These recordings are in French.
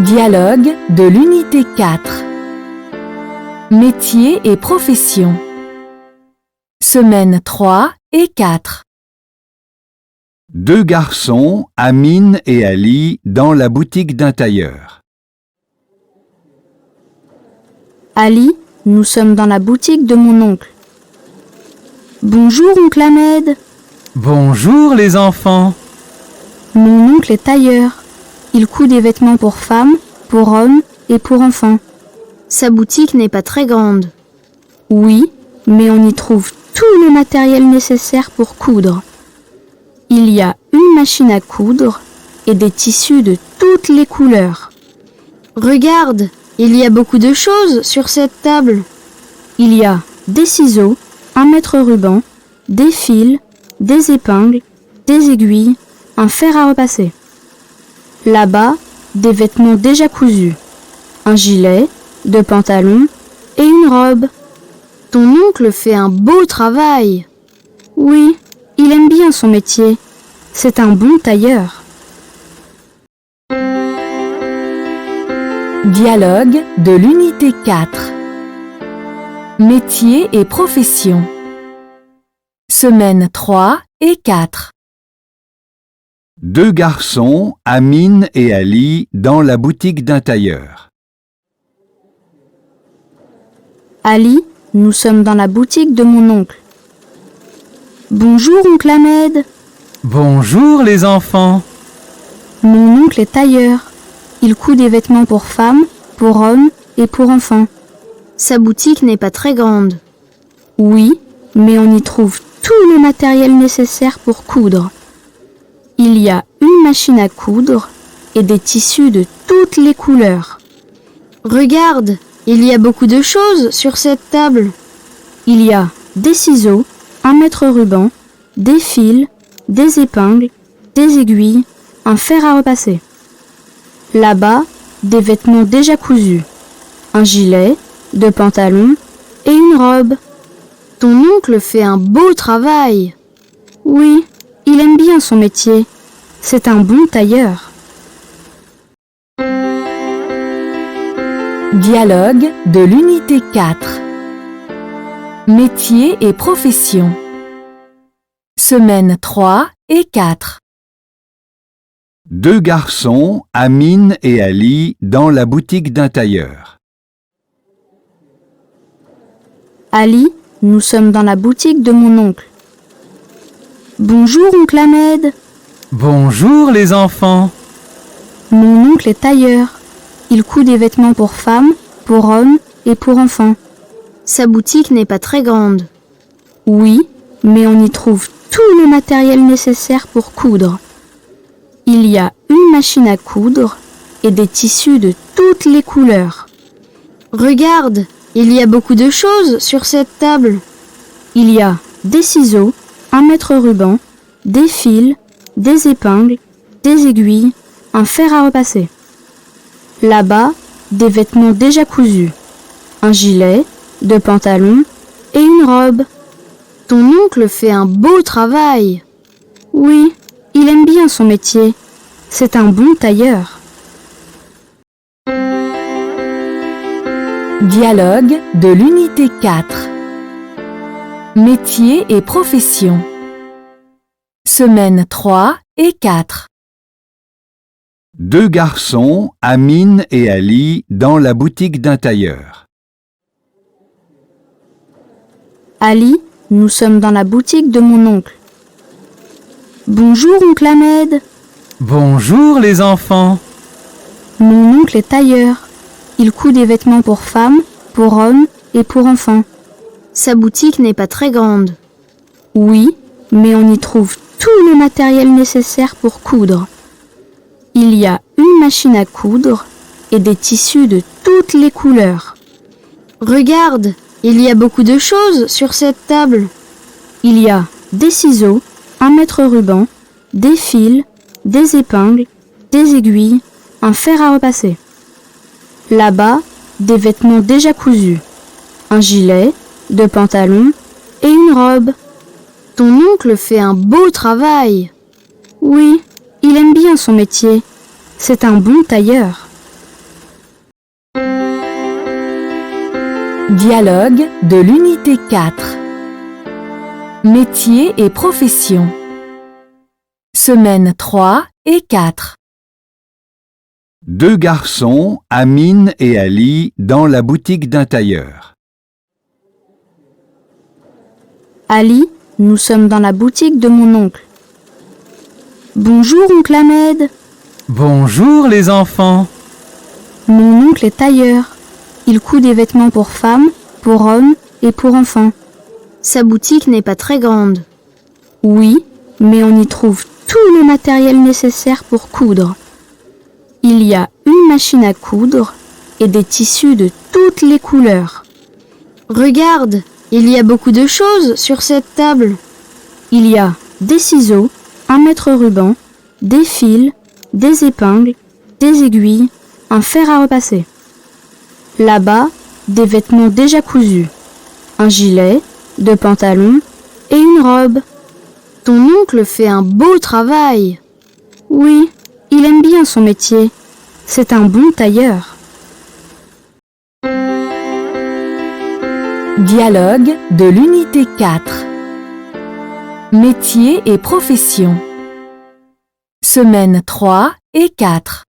Dialogue de l'unité 4. Métiers et professions. Semaines 3 et 4. Deux garçons, Amine et Ali, dans la boutique d'un tailleur. Ali, nous sommes dans la boutique de mon oncle. Bonjour, oncle Ahmed. Bonjour les enfants. Mon oncle est tailleur. Il coud des vêtements pour femmes, pour hommes et pour enfants. Sa boutique n'est pas très grande. Oui, mais on y trouve tout le matériel nécessaire pour coudre. Il y a une machine à coudre et des tissus de toutes les couleurs. Regarde, il y a beaucoup de choses sur cette table. Il y a des ciseaux, un mètre-ruban, des fils, des épingles, des aiguilles, un fer à repasser. Là-bas, des vêtements déjà cousus, un gilet, deux pantalons et une robe. Ton oncle fait un beau travail. Oui, il aime bien son métier. C'est un bon tailleur. Dialogue de l'unité 4. Métiers et professions. Semaines 3 et 4. Deux garçons, Amine et Ali, dans la boutique d'un tailleur. Ali, nous sommes dans la boutique de mon oncle. Bonjour, oncle Ahmed. Bonjour les enfants. Mon oncle est tailleur. Il coud des vêtements pour femmes, pour hommes et pour enfants. Sa boutique n'est pas très grande. Oui, mais on y trouve tout le matériel nécessaire pour coudre. Il y a une machine à coudre et des tissus de toutes les couleurs. Regarde, il y a beaucoup de choses sur cette table. Il y a des ciseaux, un mètre-ruban, des fils, des épingles, des aiguilles, un fer à repasser. Là-bas, des vêtements déjà cousus, un gilet, deux pantalons et une robe. Ton oncle fait un beau travail. Oui, il aime bien son métier. C'est un bon tailleur. Dialogue de l'unité 4. Métiers et professions. Semaines 3 et 4. Deux garçons, Amine et Ali, dans la boutique d'un tailleur. Ali, nous sommes dans la boutique de mon oncle. Bonjour, oncle Ahmed. Bonjour les enfants. Mon oncle est tailleur. Il coud des vêtements pour femmes, pour hommes et pour enfants. Sa boutique n'est pas très grande. Oui, mais on y trouve tout le matériel nécessaire pour coudre. Il y a une machine à coudre et des tissus de toutes les couleurs. Regarde, il y a beaucoup de choses sur cette table. Il y a des ciseaux, un mètre-ruban, des fils, des épingles, des aiguilles, un fer à repasser. Là-bas, des vêtements déjà cousus, un gilet, deux pantalons et une robe. Ton oncle fait un beau travail. Oui, il aime bien son métier. C'est un bon tailleur. Dialogue de l'unité 4. Métiers et professions. Semaines 3 et 4. Deux garçons, Amine et Ali, dans la boutique d'un tailleur. Ali, nous sommes dans la boutique de mon oncle. Bonjour, oncle Ahmed. Bonjour les enfants. Mon oncle est tailleur. Il coud des vêtements pour femmes, pour hommes et pour enfants. Sa boutique n'est pas très grande. Oui, mais on y trouve tout le matériel nécessaire pour coudre. Il y a une machine à coudre et des tissus de toutes les couleurs. Regarde, il y a beaucoup de choses sur cette table. Il y a des ciseaux, un mètre-ruban, des fils, des épingles, des aiguilles, un fer à repasser. Là-bas, des vêtements déjà cousus, un gilet, deux pantalons et une robe. Ton oncle fait un beau travail. Oui, il aime bien son métier. C'est un bon tailleur. Dialogue de l'unité 4. Métier et profession. Semaine 3 et 4. Deux garçons, Amine et Ali, dans la boutique d'un tailleur. Ali, nous sommes dans la boutique de mon oncle. Bonjour, oncle Ahmed. Bonjour les enfants. Mon oncle est tailleur. Il coud des vêtements pour femmes, pour hommes et pour enfants. Sa boutique n'est pas très grande. Oui, mais on y trouve tout le matériel nécessaire pour coudre. Il y a une machine à coudre et des tissus de toutes les couleurs. Regarde, il y a beaucoup de choses sur cette table. Il y a des ciseaux, un mètre ruban, des fils, des épingles, des aiguilles, un fer à repasser. Là-bas, des vêtements déjà cousus, un gilet, deux pantalons et une robe. Ton oncle fait un beau travail. Oui, il aime bien son métier. C'est un bon tailleur. Dialogue de l'unité 4. Métier et profession. Semaine 3 et 4.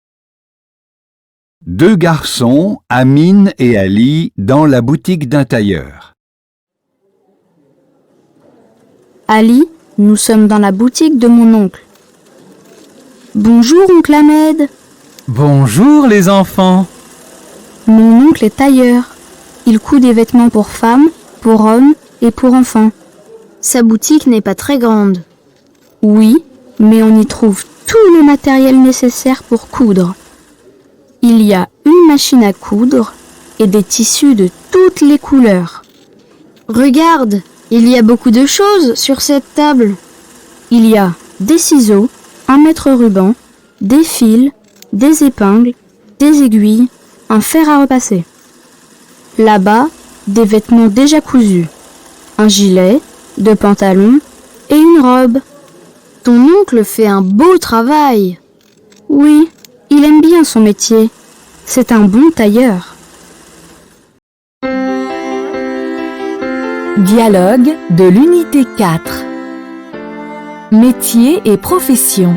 Deux garçons, Amine et Ali, dans la boutique d'un tailleur. Ali, nous sommes dans la boutique de mon oncle. Bonjour, oncle Ahmed. Bonjour les enfants. Mon oncle est tailleur. Il coud des vêtements pour femmes, pour hommes et pour enfants. Sa boutique n'est pas très grande. Oui, mais on y trouve tout le matériel nécessaire pour coudre. Il y a une machine à coudre et des tissus de toutes les couleurs. Regarde, il y a beaucoup de choses sur cette table. Il y a des ciseaux, un mètre ruban, des fils, des épingles, des aiguilles, un fer à repasser. Là-bas, des vêtements déjà cousus, un gilet, deux pantalons et une robe. Ton oncle fait un beau travail. Oui, il aime bien son métier. C'est un bon tailleur. Dialogue de l'unité 4. Métier et profession.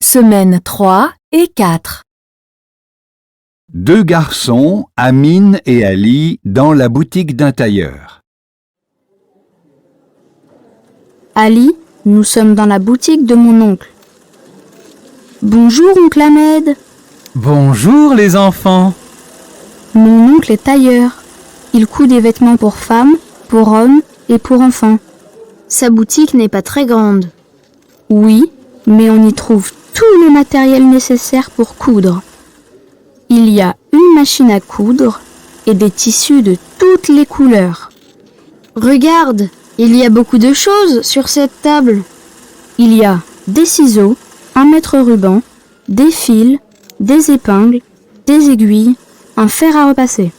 Semaine 3 et 4. Deux garçons, Amine et Ali, dans la boutique d'un tailleur. Ali, nous sommes dans la boutique de mon oncle. Bonjour, oncle Ahmed. Bonjour les enfants. Mon oncle est tailleur. Il coud des vêtements pour femmes, pour hommes et pour enfants. Sa boutique n'est pas très grande. Oui, mais on y trouve tout le matériel nécessaire pour coudre. Il y a une machine à coudre et des tissus de toutes les couleurs. Regarde, il y a beaucoup de choses sur cette table. Il y a des ciseaux, un mètre ruban, des fils, des épingles, des aiguilles, un fer à repasser.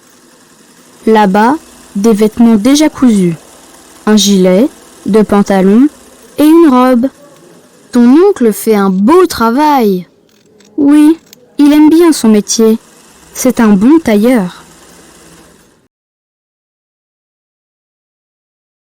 Là-bas, des vêtements déjà cousus, un gilet, deux pantalons et une robe. Ton oncle fait un beau travail. Oui, il aime bien son métier. C'est un bon tailleur.